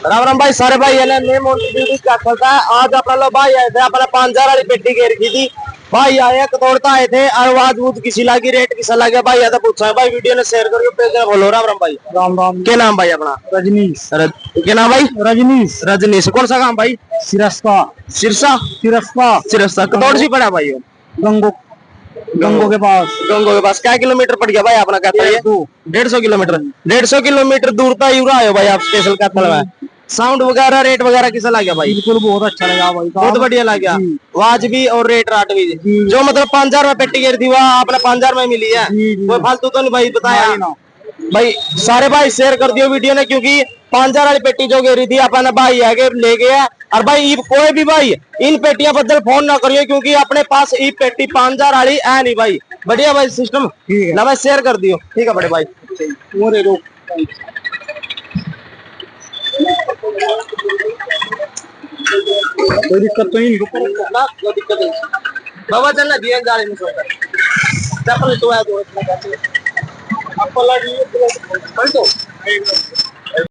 राम राम भाई सारे भाई क्या चलता है। आज अपना लो भाई आए थे अपना 5,000 वाली पेटी घेर की थी भाई। आए तोड़ता आए थे आवाज वूज किसी लागी रेट किसा लगे भाई ऐसा पूछा है भाई। वीडियो ने शेयर करके पेज बोलो। राम राम भाई। राम राम। क्या नाम भाई अपना? रजनीश। क्या नाम भाई? रजनीश। रजनीश कौन सा काम भाई? सिरस्ता। सिरसा सिरस्ता। सिरसा कतौड़ सी पड़ा भाई। गंगो गंगो के पास। गंगो के पास क्या किलोमीटर पड़ गया भाई अपना? कहता है 150 किलोमीटर। 150 किलोमीटर दूर था यूरा आयो भाई आप स्पेशल कहता है। साउंड वगैरह रेट वगैरह किसा लग गया भाई? बिल्कुल बहुत अच्छा लगा भाई। बहुत बढ़िया लग गया। वाज भी और रेट राट भी जो मतलब 5,000 में पेटी गिर थी वह आपने 5,000 में मिली है। कोई फालतू तो नहीं भाई बताया भाई। सारे भाई शेयर कर दियो वीडियो ने क्योंकि 5,000 वाली पेटी जो गिरी थी अपने भाई आगे ले गया। और भाई कोई भी भाई इन पेटियां बदल फोन ना करियो क्योंकि अपने पास ई पेटी 5,000 वाली है नहीं भाई। बढ़िया भाई सिस्टम ना भाई शेयर कर दियो। ठीक है बड़े भाई। कोई दिक्कत तो नहीं। कोई दिक्कत नहीं बाबा चलना दिया गाड़ी में सोकर चप्पल तो है तो